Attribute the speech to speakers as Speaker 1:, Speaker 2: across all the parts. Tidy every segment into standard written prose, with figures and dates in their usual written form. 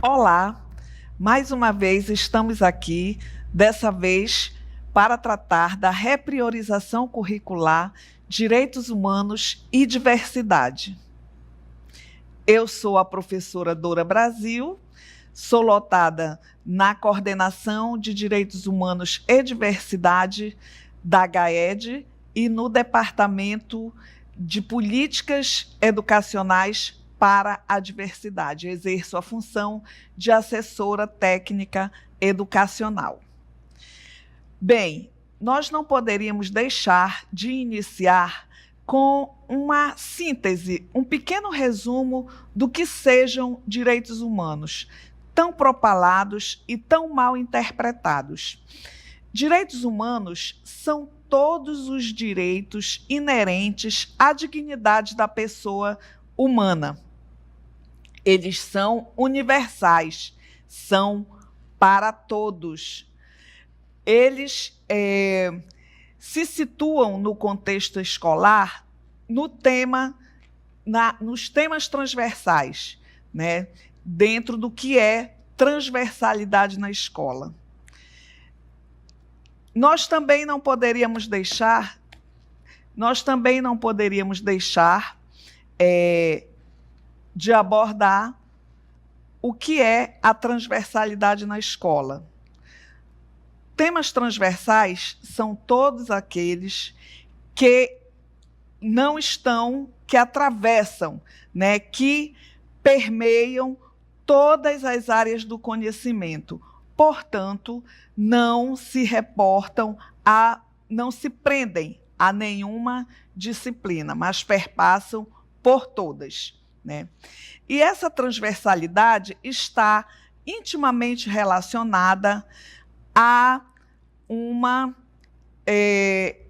Speaker 1: Olá, mais uma vez estamos aqui, dessa vez para tratar da repriorização curricular, direitos humanos e diversidade. Eu sou a professora Dora Brasil, sou lotada na Coordenação de Direitos Humanos e Diversidade da GAED e no Departamento de Políticas Educacionais para a Diversidade. Exerço a função de assessora técnica educacional. Bem, nós não poderíamos deixar de iniciar com uma síntese, um pequeno resumo do que sejam direitos humanos, tão propalados e tão mal interpretados. Direitos humanos são todos os direitos inerentes à dignidade da pessoa humana. Eles são universais, são para todos. Eles se situam no contexto escolar nos temas transversais, né? Dentro do que é transversalidade na escola. Nós também não poderíamos deixar de abordar o que é a transversalidade na escola. Temas transversais são todos aqueles que atravessam, né, que permeiam todas as áreas do conhecimento. Portanto, não se prendem a nenhuma disciplina, mas perpassam por todas, né? E essa transversalidade está intimamente relacionada a uma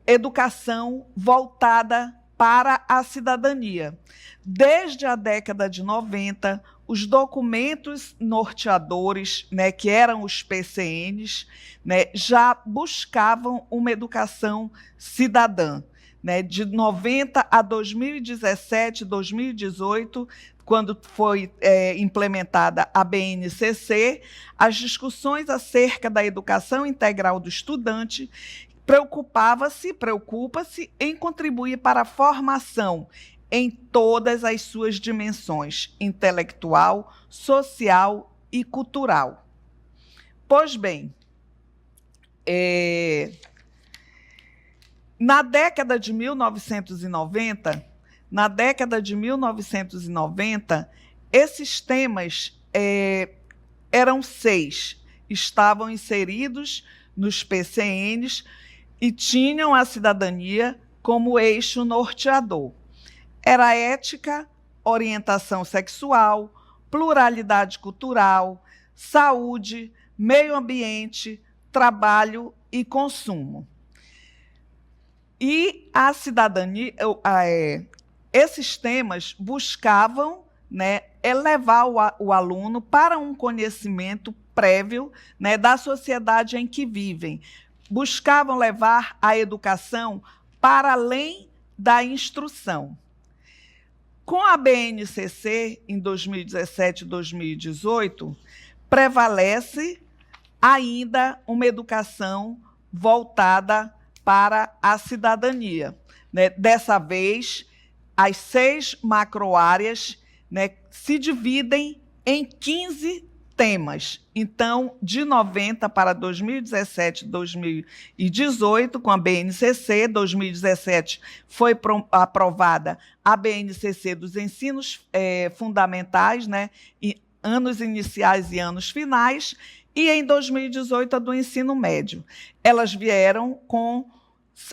Speaker 1: educação voltada para a cidadania. Desde a década de 90, os documentos norteadores, né, que eram os PCNs, né, já buscavam uma educação cidadã. Né, de 90 a 2017, 2018, quando foi implementada a BNCC, as discussões acerca da educação integral do estudante preocupa-se em contribuir para a formação em todas as suas dimensões, intelectual, social e cultural. Pois bem, na década de 1990, esses temas eram 6, estavam inseridos nos PCNs e tinham a cidadania como eixo norteador. Era ética, orientação sexual, pluralidade cultural, saúde, meio ambiente, trabalho e consumo. E a cidadania, esses temas buscavam, né, elevar o aluno para um conhecimento prévio, né, da sociedade em que vivem. Buscavam levar a educação para além da instrução. Com a BNCC, em 2017 e 2018, prevalece ainda uma educação voltada para a cidadania. Né? Dessa vez, as 6 macroáreas, né, se dividem em 15 temas. Então, de 90 para 2017 e 2018, com a BNCC, 2017 foi aprovada a BNCC dos ensinos fundamentais, né, anos iniciais e anos finais, e em 2018 a do ensino médio. Elas vieram com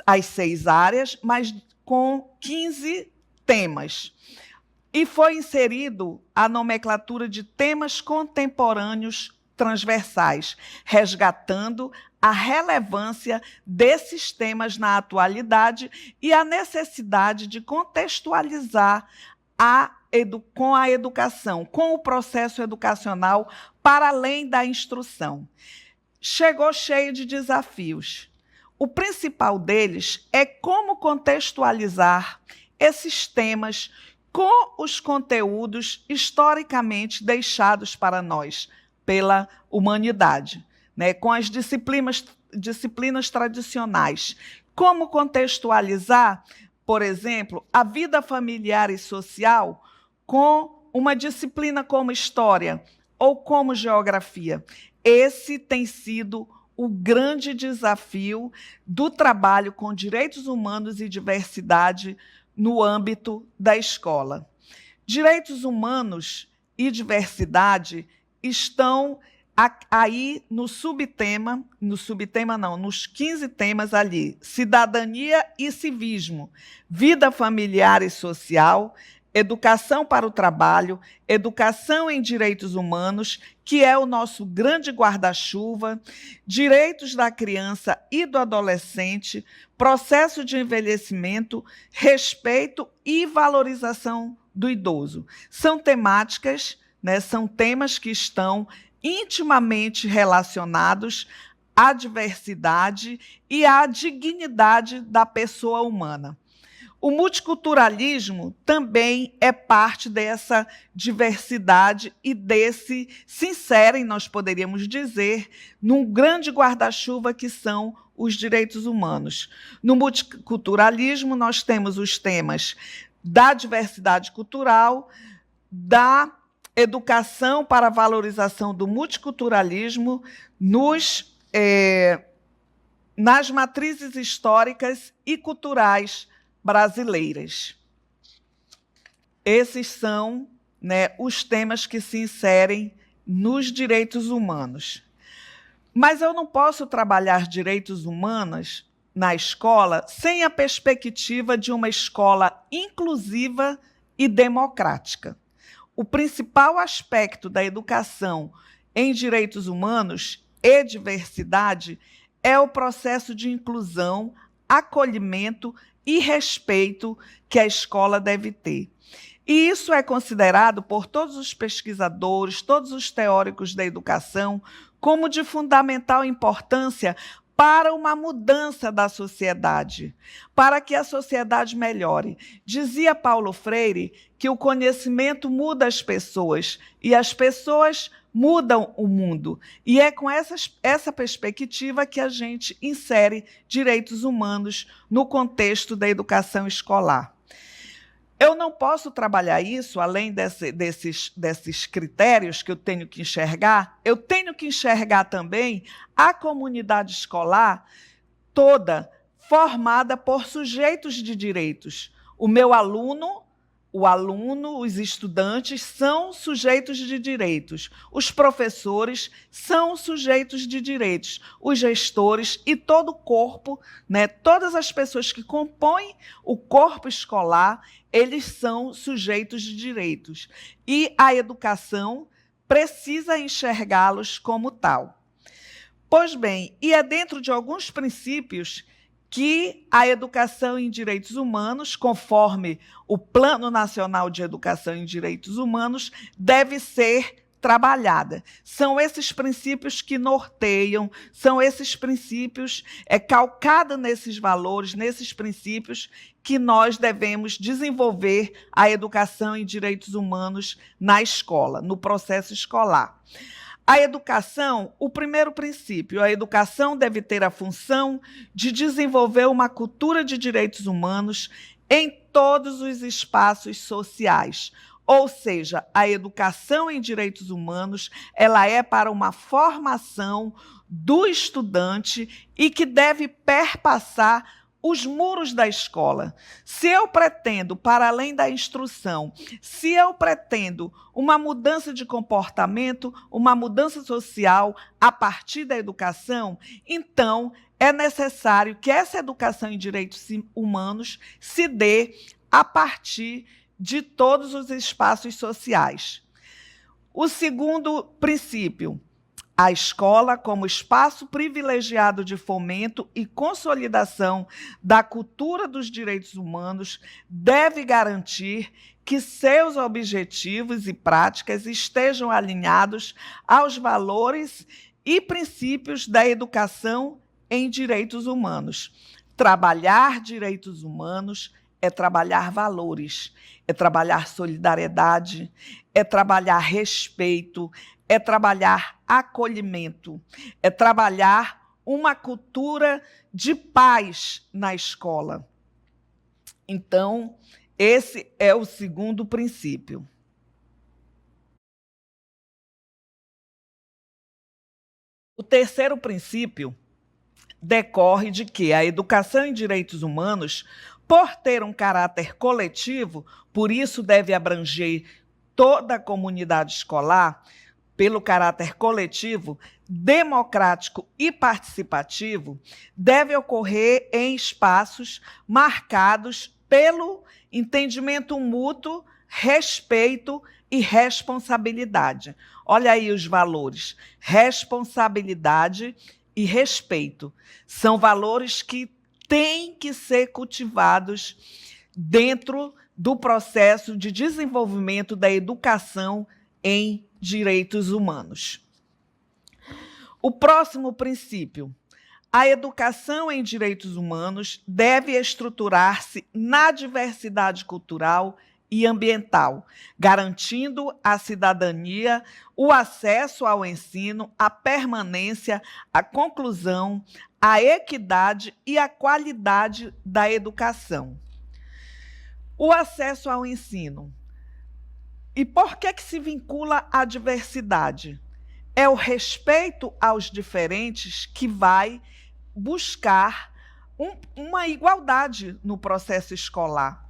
Speaker 1: as 6 áreas, mas com 15 temas. E foi inserido a nomenclatura de temas contemporâneos transversais, resgatando a relevância desses temas na atualidade e a necessidade de contextualizar com a educação, com o processo educacional para além da instrução. Chegou cheio de desafios. O principal deles é como contextualizar esses temas com os conteúdos historicamente deixados para nós pela humanidade, né? Com as disciplinas tradicionais. Como contextualizar, por exemplo, a vida familiar e social com uma disciplina como história ou como geografia. Esse tem sido o grande desafio do trabalho com direitos humanos e diversidade no âmbito da escola. Direitos humanos e diversidade estão aí nos 15 temas ali: cidadania e civismo, vida familiar e social, educação para o trabalho, educação em direitos humanos, que é o nosso grande guarda-chuva, direitos da criança e do adolescente, processo de envelhecimento, respeito e valorização do idoso. São temáticas, né, são temas que estão intimamente relacionados à diversidade e à dignidade da pessoa humana. O multiculturalismo também é parte dessa diversidade e se inserem, nós poderíamos dizer, num grande guarda-chuva que são os direitos humanos. No multiculturalismo, nós temos os temas da diversidade cultural, da educação para a valorização do multiculturalismo nas matrizes históricas e culturais brasileiras. Esses são, né, os temas que se inserem nos direitos humanos. Mas eu não posso trabalhar direitos humanos na escola sem a perspectiva de uma escola inclusiva e democrática. O principal aspecto da educação em direitos humanos e diversidade é o processo de inclusão, acolhimento e respeito que a escola deve ter. E isso é considerado por todos os pesquisadores, todos os teóricos da educação, como de fundamental importância para uma mudança da sociedade, para que a sociedade melhore. Dizia Paulo Freire que o conhecimento muda as pessoas e as pessoas mudam o mundo. E é com essa perspectiva que a gente insere direitos humanos no contexto da educação escolar. Eu não posso trabalhar isso, além desses critérios que eu tenho que enxergar também a comunidade escolar toda formada por sujeitos de direitos. O meu aluno, os estudantes são sujeitos de direitos, os professores são sujeitos de direitos, os gestores e todo o corpo, né, todas as pessoas que compõem o corpo escolar, eles são sujeitos de direitos. E a educação precisa enxergá-los como tal. Pois bem, e é dentro de alguns princípios que a educação em direitos humanos, conforme o Plano Nacional de Educação em Direitos Humanos, deve ser trabalhada. São esses princípios que norteiam, são esses princípios calcados nesses valores, nesses princípios, que nós devemos desenvolver a educação em direitos humanos na escola, no processo escolar. A educação, o primeiro princípio, a educação deve ter a função de desenvolver uma cultura de direitos humanos em todos os espaços sociais. Ou seja, a educação em direitos humanos, ela é para uma formação do estudante e que deve perpassar os muros da escola. Se eu pretendo, para além da instrução, se eu pretendo uma mudança de comportamento, uma mudança social a partir da educação, então é necessário que essa educação em direitos humanos se dê a partir de todos os espaços sociais. O segundo princípio: a escola, como espaço privilegiado de fomento e consolidação da cultura dos direitos humanos, deve garantir que seus objetivos e práticas estejam alinhados aos valores e princípios da educação em direitos humanos. Trabalhar direitos humanos é trabalhar valores, é trabalhar solidariedade, é trabalhar respeito, é trabalhar acolhimento, é trabalhar uma cultura de paz na escola. Então, esse é o segundo princípio. O terceiro princípio decorre de que a educação em direitos humanos, por ter um caráter coletivo, por isso deve abranger toda a comunidade escolar, pelo caráter coletivo, democrático e participativo, deve ocorrer em espaços marcados pelo entendimento mútuo, respeito e responsabilidade. Olha aí os valores: responsabilidade e respeito. São valores que têm que ser cultivados dentro do processo de desenvolvimento da educação em direitos humanos. O próximo princípio: a educação em direitos humanos deve estruturar-se na diversidade cultural e ambiental, garantindo a cidadania, o acesso ao ensino, a permanência, a conclusão, a equidade e a qualidade da educação. O acesso ao ensino. E por que se vincula à diversidade? É o respeito aos diferentes que vai buscar uma igualdade no processo escolar.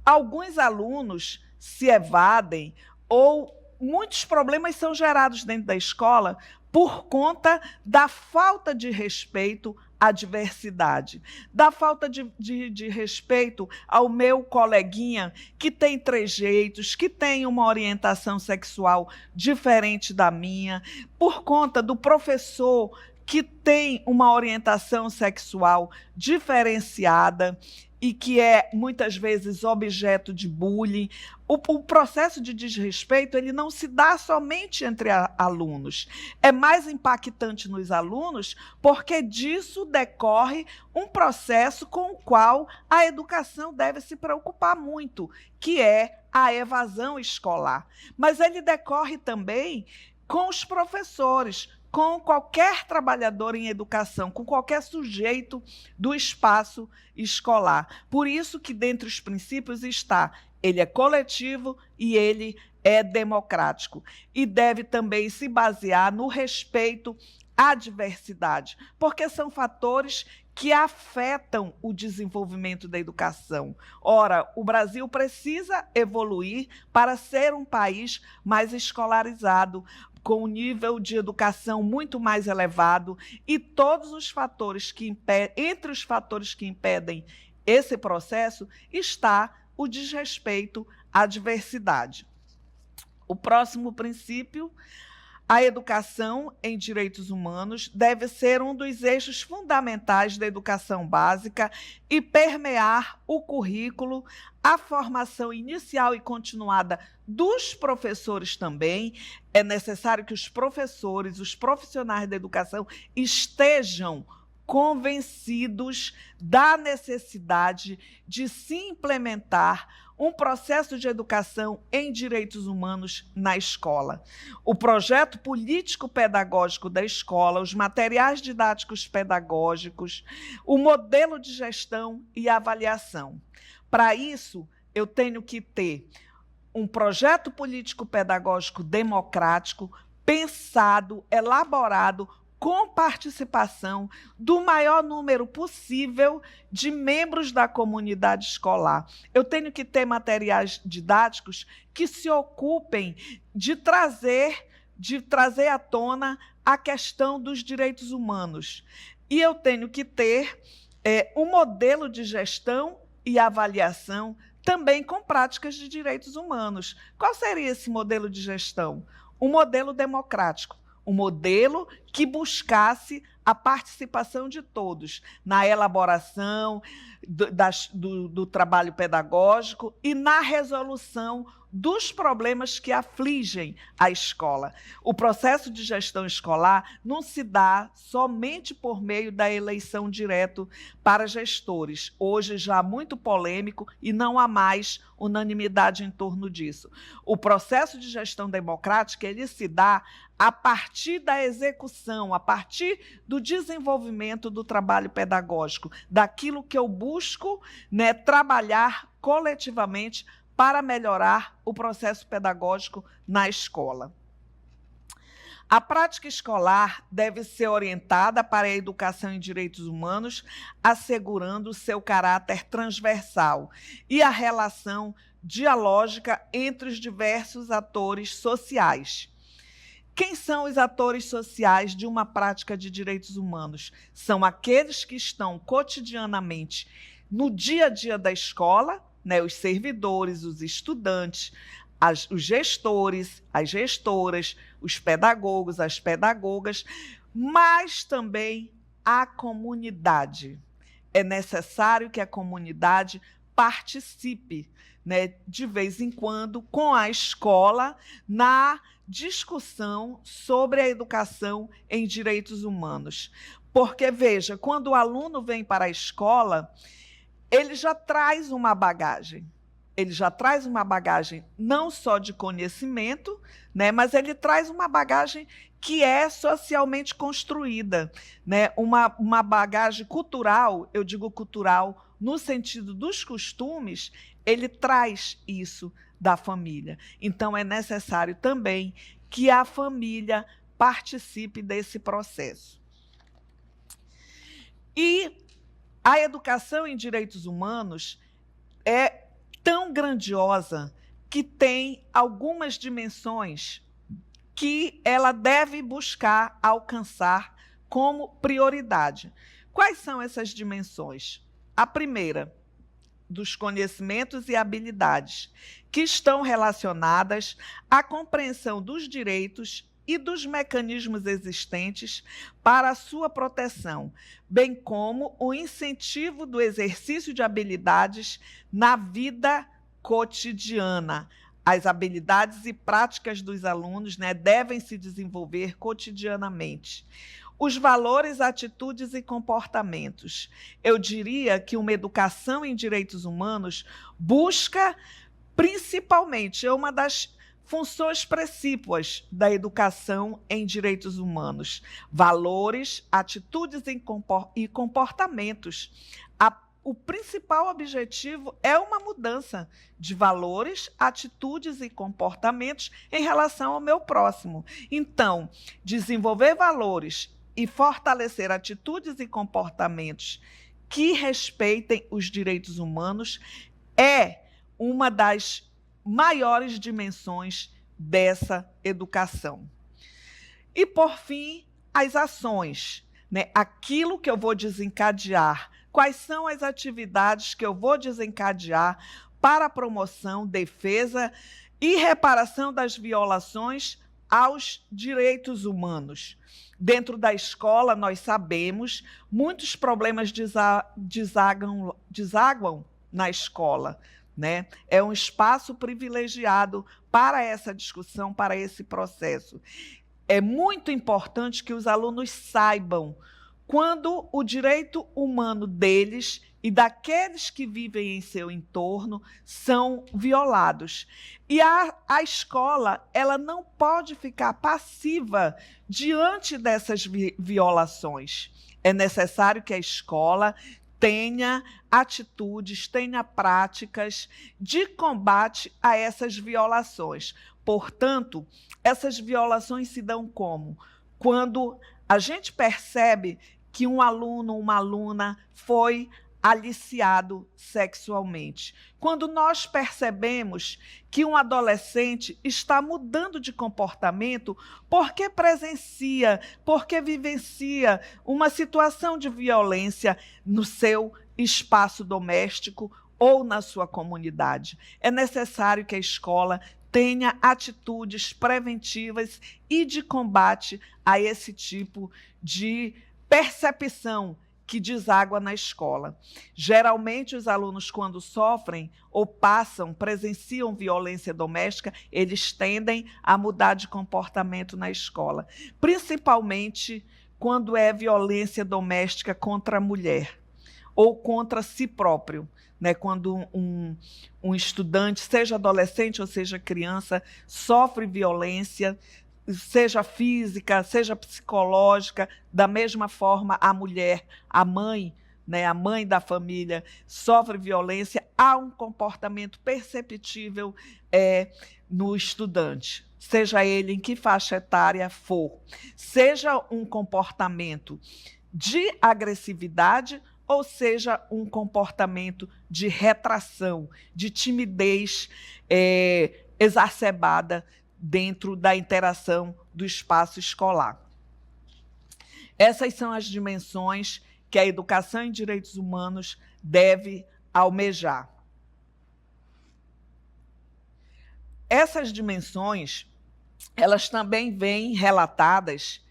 Speaker 1: Alguns alunos se evadem ou muitos problemas são gerados dentro da escola por conta da falta de respeito à diversidade, da falta de respeito ao meu coleguinha que tem trejeitos, que tem uma orientação sexual diferente da minha, por conta do professor que tem uma orientação sexual diferenciada e que é, muitas vezes, objeto de bullying. O processo de desrespeito ele não se dá somente entre alunos. É mais impactante nos alunos porque disso decorre um processo com o qual a educação deve se preocupar muito, que é a evasão escolar. Mas ele decorre também com os professores, com qualquer trabalhador em educação, com qualquer sujeito do espaço escolar. Por isso que, dentre os princípios, está: ele é coletivo e ele é democrático. E deve também se basear no respeito à diversidade, porque são fatores que afetam o desenvolvimento da educação. Ora, o Brasil precisa evoluir para ser um país mais escolarizado, com um nível de educação muito mais elevado, e todos os fatores que entre os fatores que impedem esse processo está o desrespeito à diversidade. O próximo princípio: a educação em direitos humanos deve ser um dos eixos fundamentais da educação básica e permear o currículo, a formação inicial e continuada dos professores também. É necessário que os professores, os profissionais da educação, estejam convencidos da necessidade de se implementar um processo de educação em direitos humanos na escola. O projeto político-pedagógico da escola, os materiais didáticos pedagógicos, o modelo de gestão e avaliação. Para isso, eu tenho que ter um projeto político-pedagógico democrático, pensado, elaborado, com participação do maior número possível de membros da comunidade escolar. Eu tenho que ter materiais didáticos que se ocupem de trazer à tona a questão dos direitos humanos. E eu tenho que ter um modelo de gestão e avaliação também com práticas de direitos humanos. Qual seria esse modelo de gestão? Um modelo democrático. Um modelo que buscasse a participação de todos na elaboração do trabalho pedagógico e na resolução dos problemas que afligem a escola. O processo de gestão escolar não se dá somente por meio da eleição direta para gestores. Hoje já muito polêmico e não há mais unanimidade em torno disso. O processo de gestão democrática, ele se dá a partir da execução, a partir do desenvolvimento do trabalho pedagógico, daquilo que eu busco, né, trabalhar coletivamente para melhorar o processo pedagógico na escola. A prática escolar deve ser orientada para a educação em direitos humanos, assegurando seu caráter transversal e a relação dialógica entre os diversos atores sociais. Quem são os atores sociais de uma prática de direitos humanos? São aqueles que estão cotidianamente no dia a dia da escola, né, os servidores, os estudantes, os gestores, as gestoras, os pedagogos, as pedagogas, mas também a comunidade. É necessário que a comunidade participe, né, de vez em quando, com a escola, na discussão sobre a educação em direitos humanos. Porque, veja, quando o aluno vem para a escola, ele já traz uma bagagem. Ele já traz uma bagagem não só de conhecimento, né, mas ele traz uma bagagem que é socialmente construída, né, uma bagagem cultural, eu digo cultural no sentido dos costumes, ele traz isso da família. Então, é necessário também que a família participe desse processo. E a educação em direitos humanos é tão grandiosa que tem algumas dimensões que ela deve buscar alcançar como prioridade. Quais são essas dimensões? A primeira, dos conhecimentos e habilidades, que estão relacionadas à compreensão dos direitos e dos mecanismos existentes para a sua proteção, bem como o incentivo do exercício de habilidades na vida cotidiana. As habilidades e práticas dos alunos, né, devem se desenvolver cotidianamente. Os valores, atitudes e comportamentos. Eu diria que uma educação em direitos humanos busca, principalmente, é uma das funções precípuas da educação em direitos humanos. Valores, atitudes e comportamentos. O principal objetivo é uma mudança de valores, atitudes e comportamentos em relação ao meu próximo. Então, desenvolver valores e fortalecer atitudes e comportamentos que respeitem os direitos humanos é uma das maiores dimensões dessa educação. E, por fim, as ações, né? Aquilo que eu vou desencadear. Quais são as atividades que eu vou desencadear para a promoção, defesa e reparação das violações aos direitos humanos? Dentro da escola, nós sabemos, muitos problemas desaguam na escola, né? É um espaço privilegiado para essa discussão, para esse processo. É muito importante que os alunos saibam quando o direito humano deles e daqueles que vivem em seu entorno são violados. E a escola, ela não pode ficar passiva diante dessas violações. É necessário que a escola tenha atitudes, tenha práticas de combate a essas violações. Portanto, essas violações se dão como? Quando a gente percebe que um aluno, uma aluna foi aliciado sexualmente. Quando nós percebemos que um adolescente está mudando de comportamento porque presencia, porque vivencia uma situação de violência no seu espaço doméstico ou na sua comunidade. É necessário que a escola tenha atitudes preventivas e de combate a esse tipo de percepção que deságua na escola. Geralmente, os alunos, quando sofrem ou presenciam violência doméstica, eles tendem a mudar de comportamento na escola, principalmente quando é violência doméstica contra a mulher ou contra si próprio. Né, quando um estudante, seja adolescente ou seja criança, sofre violência, seja física, seja psicológica, da mesma forma a mulher, a mãe, né, a mãe da família, sofre violência, há um comportamento perceptível no estudante, seja ele em que faixa etária for, seja um comportamento de agressividade, ou seja, um comportamento de retração, de timidez exacerbada dentro da interação do espaço escolar. Essas são as dimensões que a educação em direitos humanos deve almejar. Essas dimensões, elas também vêm relatadas,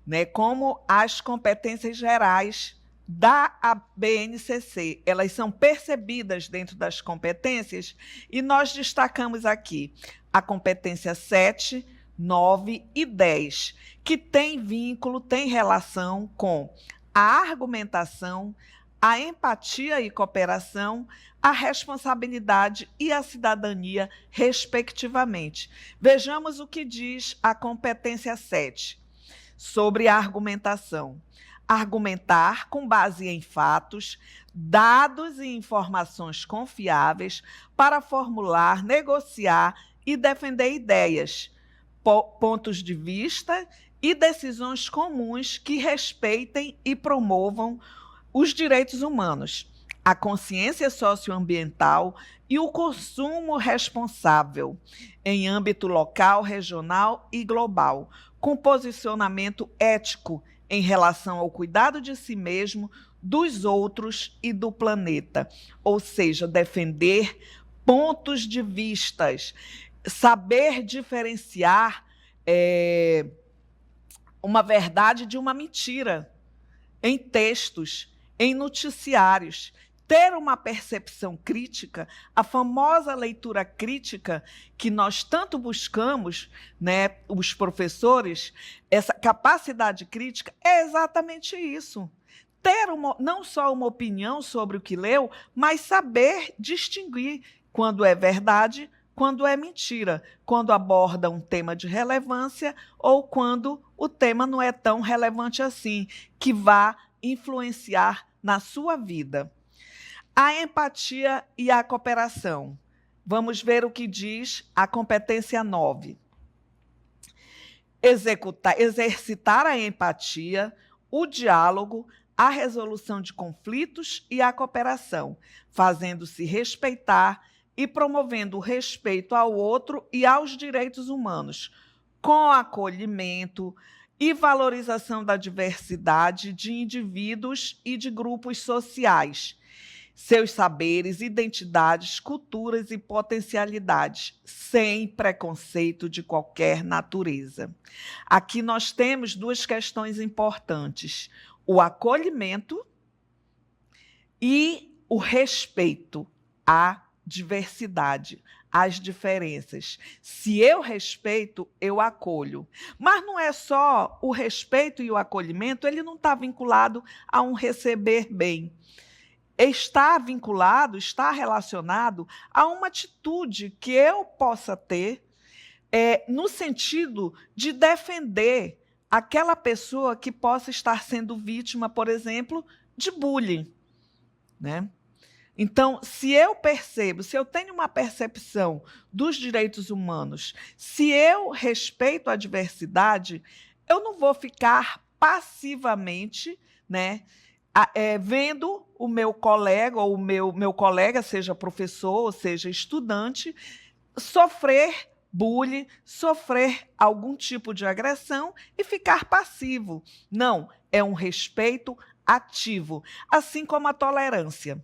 Speaker 1: né, como as competências gerais da BNCC. Elas são percebidas dentro das competências e nós destacamos aqui a competência 7, 9 e 10, que tem vínculo, tem relação com a argumentação, a empatia e cooperação, a responsabilidade e a cidadania, respectivamente. Vejamos o que diz a competência 7 sobre a argumentação. Argumentar com base em fatos, dados e informações confiáveis para formular, negociar e defender ideias, pontos de vista e decisões comuns que respeitem e promovam os direitos humanos, a consciência socioambiental e o consumo responsável em âmbito local, regional e global, com posicionamento ético em relação ao cuidado de si mesmo, dos outros e do planeta. Ou seja, defender pontos de vistas, saber diferenciar uma verdade de uma mentira em textos, em noticiários, ter uma percepção crítica, a famosa leitura crítica que nós tanto buscamos, né, os professores, essa capacidade crítica é exatamente isso. Ter não só uma opinião sobre o que leu, mas saber distinguir quando é verdade, quando é mentira, quando aborda um tema de relevância ou quando o tema não é tão relevante assim, que vá influenciar na sua vida. A empatia e a cooperação. Vamos ver o que diz a competência 9. Exercitar a empatia, o diálogo, a resolução de conflitos e a cooperação, fazendo-se respeitar e promovendo o respeito ao outro e aos direitos humanos, com acolhimento e valorização da diversidade de indivíduos e de grupos sociais, seus saberes, identidades, culturas e potencialidades, sem preconceito de qualquer natureza. Aqui nós temos duas questões importantes: o acolhimento e o respeito à diversidade, às diferenças. Se eu respeito, eu acolho. Mas não é só o respeito e o acolhimento, ele não está vinculado a um receber bem. Está vinculado, está relacionado a uma atitude que eu possa ter no sentido de defender aquela pessoa que possa estar sendo vítima, por exemplo, de bullying, né? Então, se eu percebo, se eu tenho uma percepção dos direitos humanos, se eu respeito a diversidade, eu não vou ficar passivamente, né, vendo o meu colega, ou o meu colega, seja professor, ou seja estudante, sofrer bullying, sofrer algum tipo de agressão e ficar passivo. Não, é um respeito ativo, assim como a tolerância.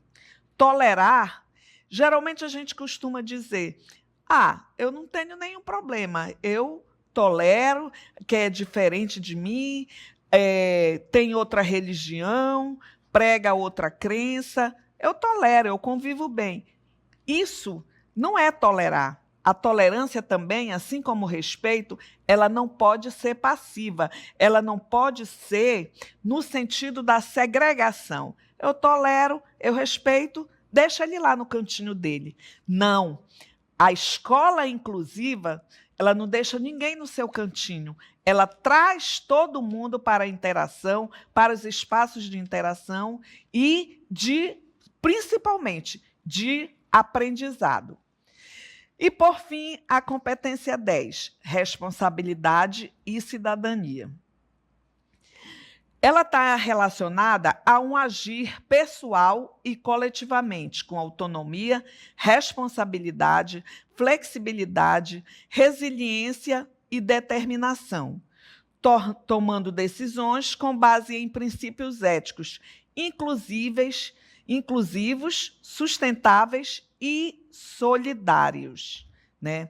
Speaker 1: Tolerar, geralmente a gente costuma dizer, eu não tenho nenhum problema, eu tolero, que é diferente de mim, tem outra religião, prega outra crença, eu tolero, eu convivo bem. Isso não é tolerar. A tolerância também, assim como o respeito, ela não pode ser passiva, ela não pode ser no sentido da segregação. Eu tolero, eu respeito, deixa ele lá no cantinho dele. Não. A escola inclusiva, ela não deixa ninguém no seu cantinho. Ela traz todo mundo para a interação, para os espaços de interação e principalmente, de aprendizado. E, por fim, a competência 10, responsabilidade e cidadania. Ela está relacionada a um agir pessoal e coletivamente, com autonomia, responsabilidade, flexibilidade, resiliência e determinação, tomando decisões com base em princípios éticos inclusivos, sustentáveis e solidários, né?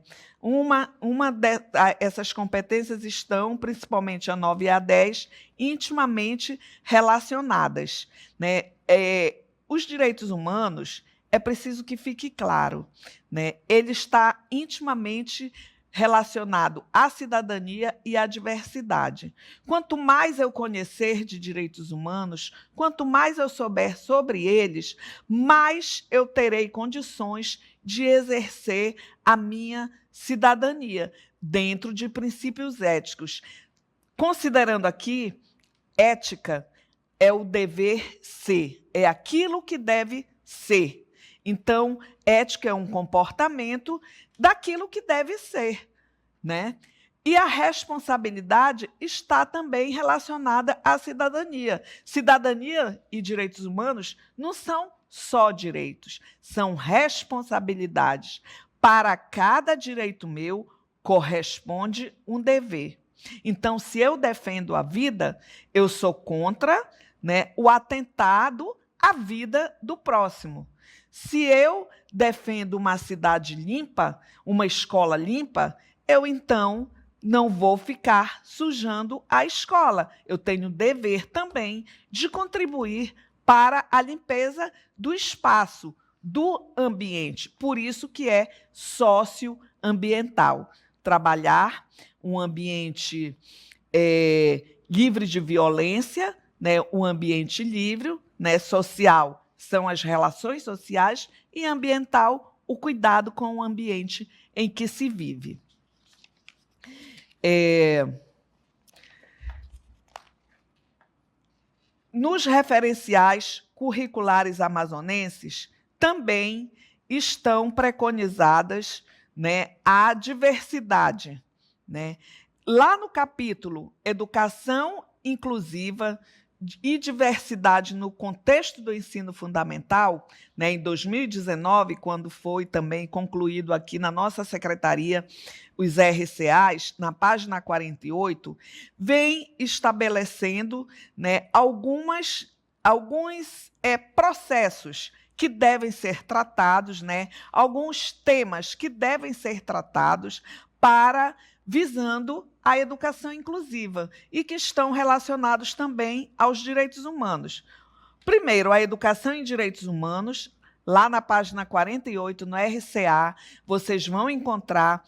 Speaker 1: Essas competências estão, principalmente a 9 e a 10, intimamente relacionadas, né? Os direitos humanos, é preciso que fique claro, né? Ele está intimamente relacionado à cidadania e à diversidade. Quanto mais eu conhecer de direitos humanos, quanto mais eu souber sobre eles, mais eu terei condições de exercer a minha cidadania dentro de princípios éticos. Considerando aqui, ética é o dever ser, é aquilo que deve ser. Então, ética é um comportamento daquilo que deve ser, né? E a responsabilidade está também relacionada à cidadania. Cidadania e direitos humanos não são só direitos, são responsabilidades. Para cada direito meu, corresponde um dever. Então, se eu defendo a vida, eu sou contra, né, o atentado à vida do próximo. Se eu defendo uma cidade limpa, uma escola limpa, eu, então, não vou ficar sujando a escola. Eu tenho o dever também de contribuir para a limpeza do espaço, do ambiente. Por isso que é socioambiental. Trabalhar um ambiente livre de violência, né, um ambiente livre, né, social, são as relações sociais, e ambiental, o cuidado com o ambiente em que se vive. Nos referenciais curriculares amazonenses, também estão preconizadas, né, a diversidade, né? Lá no capítulo Educação Inclusiva e Diversidade no Contexto do Ensino Fundamental, né, em 2019, quando foi também concluído aqui na nossa secretaria os RCAs, na página 48, vem estabelecendo, né, alguns processos que devem ser tratados, né, alguns temas que devem ser tratados visando a educação inclusiva e que estão relacionados também aos direitos humanos. Primeiro, a educação em direitos humanos, lá na página 48, no RCA, vocês vão encontrar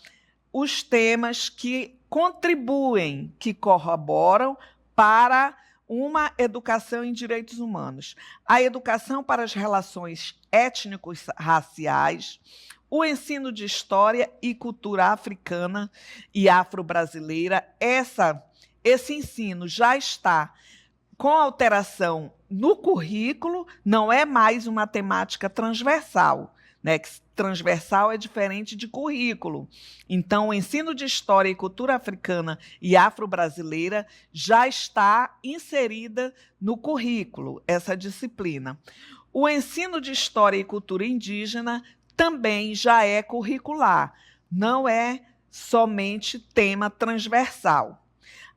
Speaker 1: os temas que contribuem, que corroboram para uma educação em direitos humanos. A educação para as relações étnico-raciais, o ensino de história e cultura africana e afro-brasileira. Esse ensino já está com alteração no currículo, não é mais uma temática transversal, né? Transversal é diferente de currículo. Então, o ensino de história e cultura africana e afro-brasileira já está inserida no currículo, essa disciplina. O ensino de história e cultura indígena também já é curricular, não é somente tema transversal.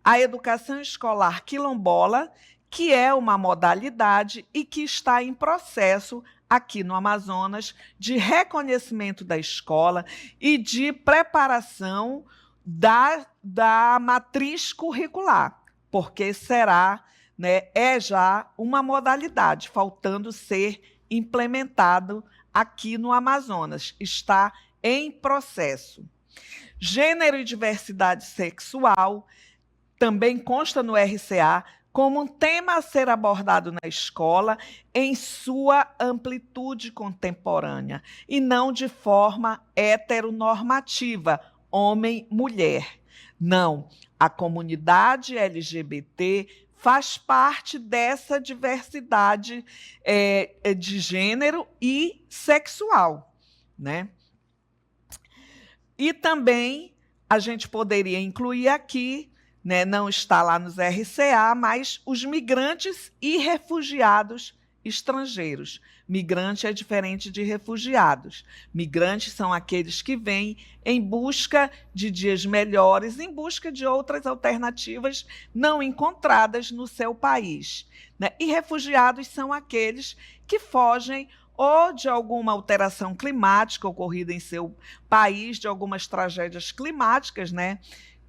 Speaker 1: A educação escolar quilombola, que é uma modalidade e que está em processo aqui no Amazonas, de reconhecimento da escola e de preparação da matriz curricular, porque será, né, é já uma modalidade, faltando ser implementado aqui no Amazonas, está em processo. Gênero e diversidade sexual também consta no RCA como um tema a ser abordado na escola em sua amplitude contemporânea e não de forma heteronormativa, homem-mulher. Não, a comunidade LGBT faz parte dessa diversidade de gênero e sexual, né? E também a gente poderia incluir aqui, né, não está lá nos RCA, mas os migrantes e refugiados estrangeiros. Migrante é diferente de refugiados. Migrantes são aqueles que vêm em busca de dias melhores, em busca de outras alternativas não encontradas no seu país, né? E refugiados são aqueles que fogem ou de alguma alteração climática ocorrida em seu país, de algumas tragédias climáticas, né?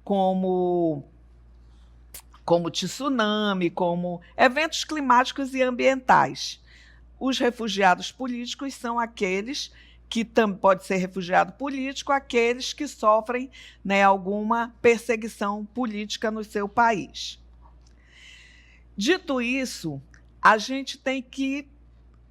Speaker 1: Como tsunami, como eventos climáticos e ambientais. Os refugiados políticos são aqueles que pode ser refugiado político, aqueles que sofrem, né, alguma perseguição política no seu país. Dito isso, a gente tem que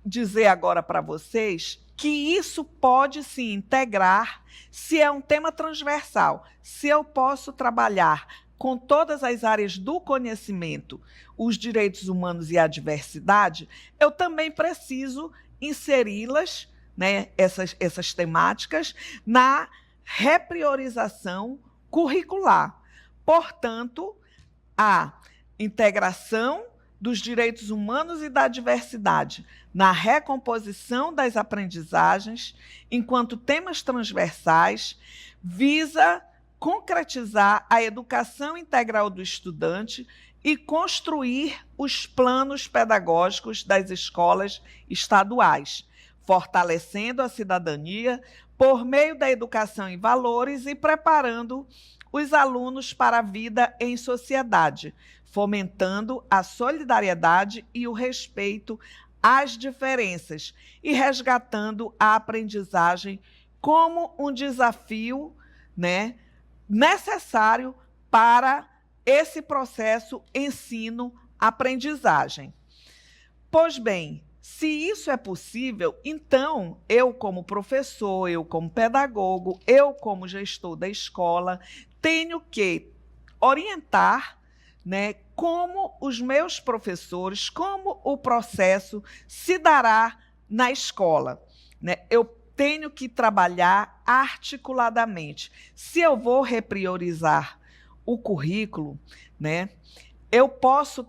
Speaker 1: dizer agora para vocês que isso pode se integrar se é um tema transversal, se eu posso trabalhar com todas as áreas do conhecimento, os direitos humanos e a diversidade, eu também preciso inseri-las, né, essas temáticas, na repriorização curricular. Portanto, a integração dos direitos humanos e da diversidade na recomposição das aprendizagens, enquanto temas transversais, visa concretizar a educação integral do estudante e construir os planos pedagógicos das escolas estaduais, fortalecendo a cidadania por meio da educação em valores e preparando os alunos para a vida em sociedade, fomentando a solidariedade e o respeito às diferenças e resgatando a aprendizagem como um desafio, né, necessário para esse processo ensino-aprendizagem. Pois bem, se isso é possível, então eu como professor, eu como pedagogo, eu como gestor da escola, tenho que orientar, né, como os meus professores, como o processo se dará na escola, né? Eu tenho que trabalhar articuladamente. Se eu vou repriorizar o currículo, né, eu posso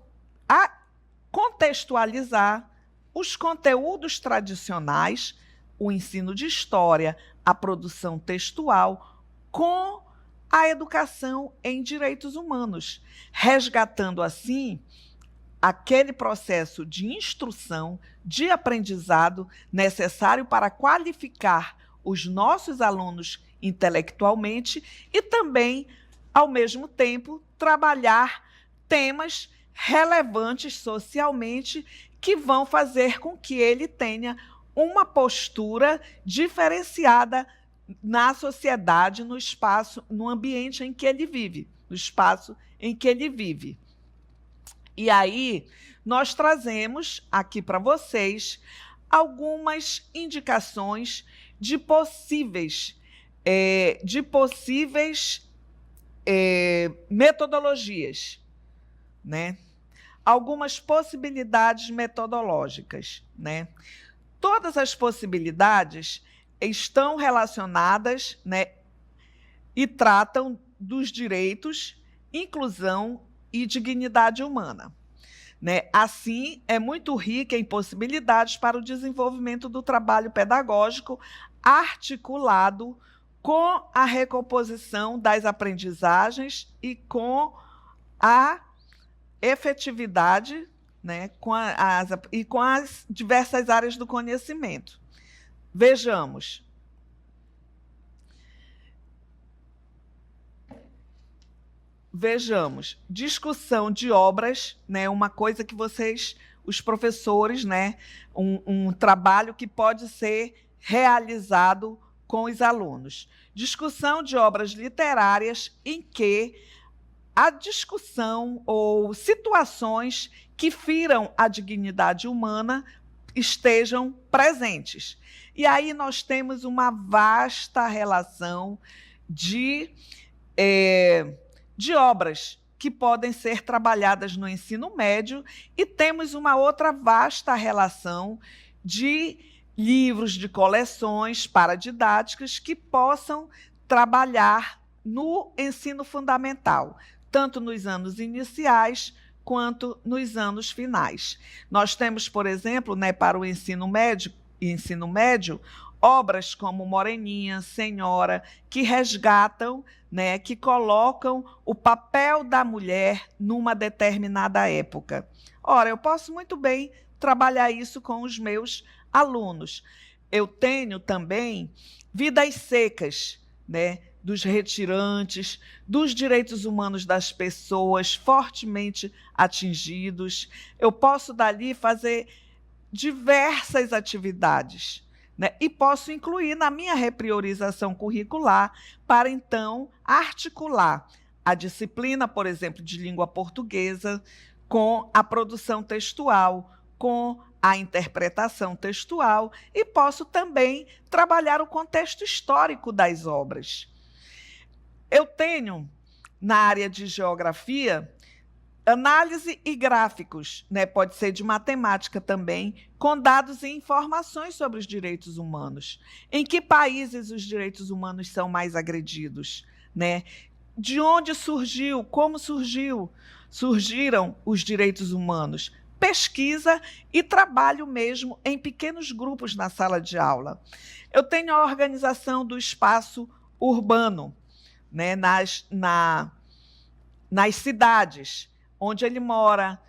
Speaker 1: contextualizar os conteúdos tradicionais, o ensino de história, a produção textual, com a educação em direitos humanos, resgatando assim aquele processo de instrução, de aprendizado necessário para qualificar os nossos alunos intelectualmente e também, ao mesmo tempo, trabalhar temas relevantes socialmente que vão fazer com que ele tenha uma postura diferenciada na sociedade, no espaço, no ambiente em que ele vive, no espaço em que ele vive. E aí, nós trazemos aqui para vocês algumas indicações de possíveis metodologias, né? Algumas possibilidades metodológicas, né? Todas as possibilidades estão relacionadas, né, e tratam dos direitos, inclusão e dignidade humana, né? Assim, é muito rica em possibilidades para o desenvolvimento do trabalho pedagógico articulado com a recomposição das aprendizagens e com a efetividade né, com as diversas áreas do conhecimento. Vejamos. Discussão de obras, né, uma coisa que vocês, os professores, né, um trabalho que pode ser realizado com os alunos. Discussão de obras literárias em que a discussão ou situações que firam a dignidade humana estejam presentes. E aí nós temos uma vasta relação de obras que podem ser trabalhadas no ensino médio e temos uma outra vasta relação de livros, de coleções paradidáticas que possam trabalhar no ensino fundamental, tanto nos anos iniciais quanto nos anos finais. Nós temos, por exemplo, né, para o ensino médio, obras como Moreninha, Senhora, que resgatam, né, que colocam o papel da mulher numa determinada época. Ora, eu posso muito bem trabalhar isso com os meus alunos. Eu tenho também Vidas Secas, né, dos retirantes, dos direitos humanos das pessoas fortemente atingidos. Eu posso dali fazer diversas atividades, né? E posso incluir na minha repriorização curricular para, então, articular a disciplina, por exemplo, de língua portuguesa com a produção textual, com a interpretação textual, e posso também trabalhar o contexto histórico das obras. Eu tenho, na área de geografia, análise e gráficos, né? Pode ser de matemática também, com dados e informações sobre os direitos humanos. Em que países os direitos humanos são mais agredidos, né? De onde surgiu, como surgiram os direitos humanos? Pesquisa e trabalho mesmo em pequenos grupos na sala de aula. Eu tenho a organização do espaço urbano, né, nas cidades onde ele mora,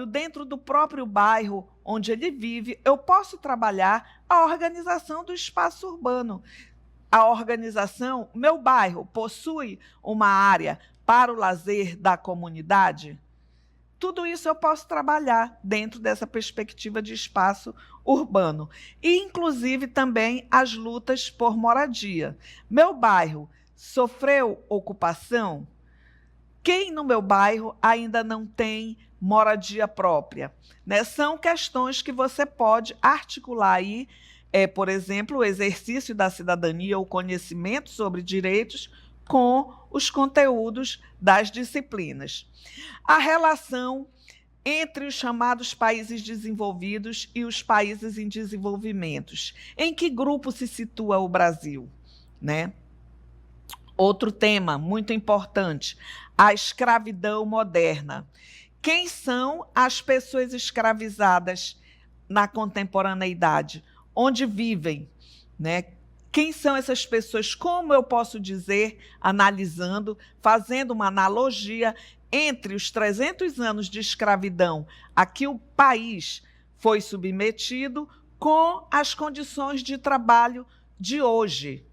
Speaker 1: dentro do próprio bairro onde ele vive. Eu posso trabalhar a organização do espaço urbano. A organização, meu bairro possui uma área para o lazer da comunidade? Tudo isso eu posso trabalhar dentro dessa perspectiva de espaço urbano. E, inclusive, também as lutas por moradia. Meu bairro sofreu ocupação? Quem no meu bairro ainda não tem moradia própria, né? São questões que você pode articular aí, por exemplo, o exercício da cidadania, o conhecimento sobre direitos com os conteúdos das disciplinas. A relação entre os chamados países desenvolvidos e os países em desenvolvimento. Em que grupo se situa o Brasil, né? Outro tema muito importante, a escravidão moderna. Quem são as pessoas escravizadas na contemporaneidade? Onde vivem, né? Quem são essas pessoas? Como eu posso dizer, analisando, fazendo uma analogia entre os 300 anos de escravidão a que o país foi submetido com as condições de trabalho de hoje?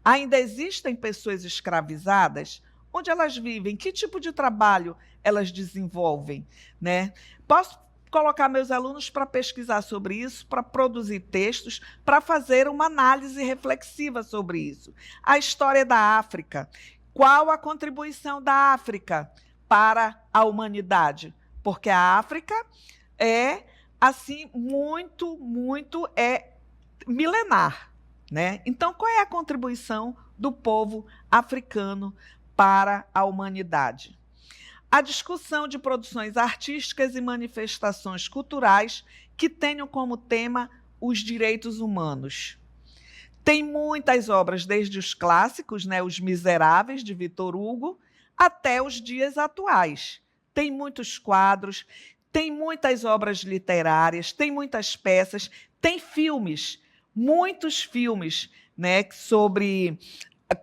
Speaker 1: Ainda existem pessoas escravizadas? Onde elas vivem? Que tipo de trabalho elas desenvolvem, né? Posso colocar meus alunos para pesquisar sobre isso, para produzir textos, para fazer uma análise reflexiva sobre isso. A história da África. Qual a contribuição da África para a humanidade? Porque a África é, assim, muito milenar, né? Então, qual é a contribuição do povo africano para a humanidade? A discussão de produções artísticas e manifestações culturais que tenham como tema os direitos humanos. Tem muitas obras, desde os clássicos, né, Os Miseráveis, de Victor Hugo, até os dias atuais. Tem muitos quadros, tem muitas obras literárias, tem muitas peças, tem filmes, muitos filmes, né, sobre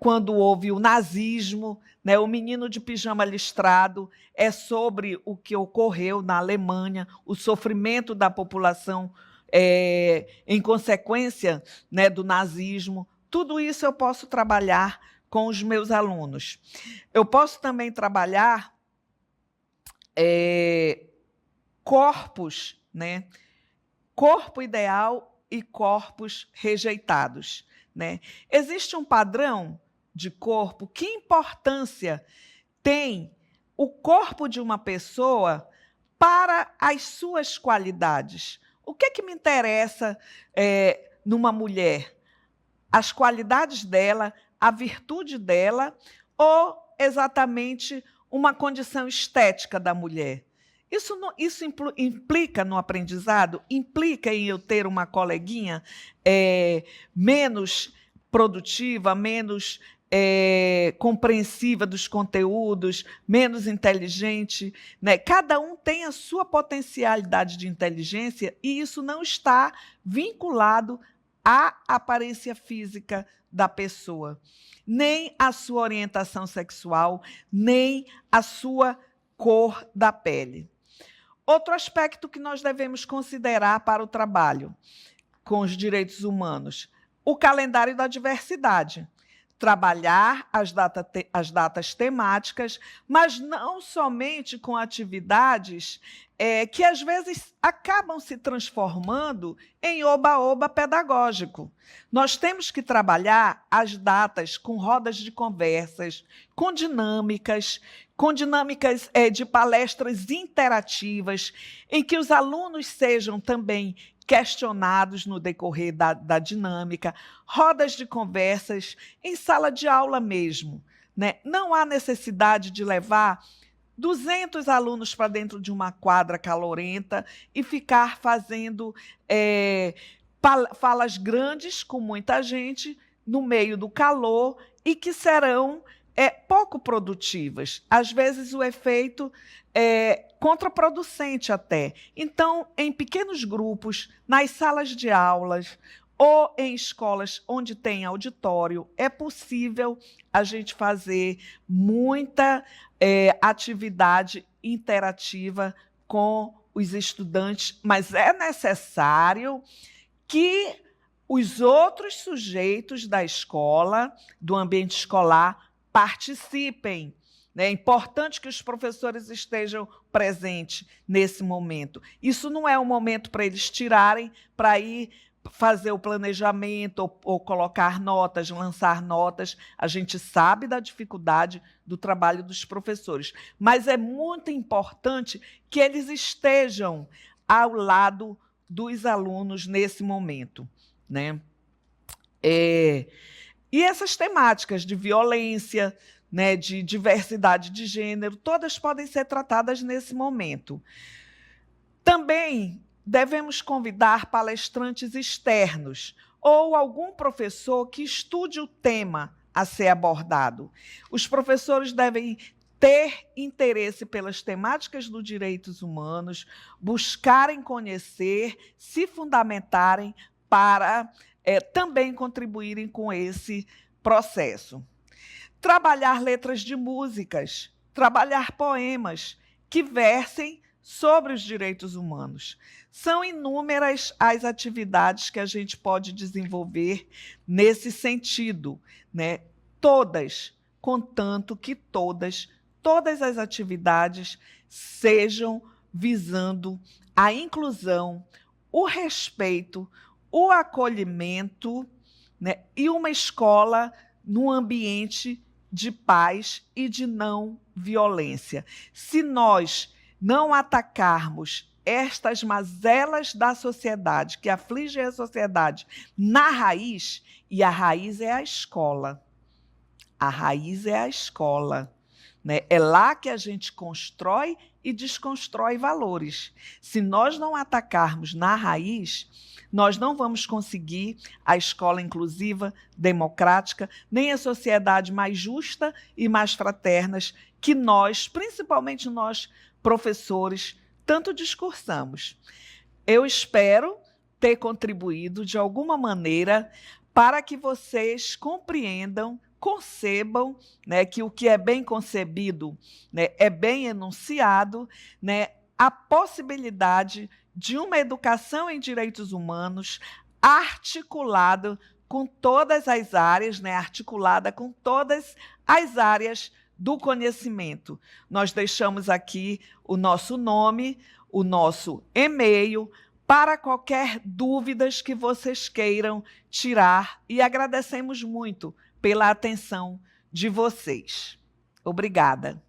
Speaker 1: quando houve o nazismo, né? O Menino de Pijama Listrado é sobre o que ocorreu na Alemanha, o sofrimento da população em consequência, né, do nazismo. Tudo isso eu posso trabalhar com os meus alunos. Eu posso também trabalhar corpos, né? Corpo ideal e corpos rejeitados, né? Existe um padrão de corpo. Que importância tem o corpo de uma pessoa para as suas qualidades? O que é que me interessa numa mulher? As qualidades dela, a virtude dela, ou exatamente uma condição estética da mulher? Isso implica no aprendizado? Implica em eu ter uma coleguinha menos produtiva, menos compreensiva dos conteúdos, menos inteligente, né? Cada um tem a sua potencialidade de inteligência e isso não está vinculado à aparência física da pessoa, nem à sua orientação sexual, nem à sua cor da pele. Outro aspecto que nós devemos considerar para o trabalho com os direitos humanos, o calendário da diversidade. Trabalhar as datas temáticas, mas não somente com atividades que, às vezes, acabam se transformando em oba-oba pedagógico. Nós temos que trabalhar as datas com rodas de conversas, com dinâmicas de palestras interativas, em que os alunos sejam também questionados no decorrer da dinâmica, rodas de conversas em sala de aula mesmo, né? Não há necessidade de levar 200 alunos para dentro de uma quadra calorenta e ficar fazendo falas grandes com muita gente no meio do calor e que serão pouco produtivas. Às vezes o efeito é contraproducente até. Então, em pequenos grupos, nas salas de aulas ou em escolas onde tem auditório, é possível a gente fazer muita atividade interativa com os estudantes, mas é necessário que os outros sujeitos da escola, do ambiente escolar, participem. É importante que os professores estejam presentes nesse momento. Isso não é um momento para eles tirarem, para ir fazer o planejamento ou colocar notas, lançar notas. A gente sabe da dificuldade do trabalho dos professores, mas é muito importante que eles estejam ao lado dos alunos nesse momento, né? E essas temáticas de violência, né, de diversidade de gênero, todas podem ser tratadas nesse momento. Também devemos convidar palestrantes externos ou algum professor que estude o tema a ser abordado. Os professores devem ter interesse pelas temáticas dos direitos humanos, buscarem conhecer, se fundamentarem para também contribuírem com esse processo. Trabalhar letras de músicas, trabalhar poemas que versem sobre os direitos humanos. São inúmeras as atividades que a gente pode desenvolver nesse sentido, né? Todas, contanto que todas as atividades sejam visando a inclusão, o respeito, o acolhimento, né? E uma escola num ambiente de paz e de não violência. Se nós não atacarmos estas mazelas da sociedade, que afligem a sociedade, na raiz, e a raiz é a escola. A raiz é a escola, né? É lá que a gente constrói e desconstrói valores. Se nós não atacarmos na raiz, nós não vamos conseguir a escola inclusiva, democrática, nem a sociedade mais justa e mais fraternas que nós, principalmente nós, professores, tanto discursamos. Eu espero ter contribuído de alguma maneira para que vocês compreendam concebam, né, que o que é bem concebido, né, é bem enunciado, né, a possibilidade de uma educação em direitos humanos articulada com todas as áreas, né, articulada com todas as áreas do conhecimento. Nós deixamos aqui o nosso nome, o nosso e-mail, para qualquer dúvidas que vocês queiram tirar, e agradecemos muito pela atenção de vocês. Obrigada.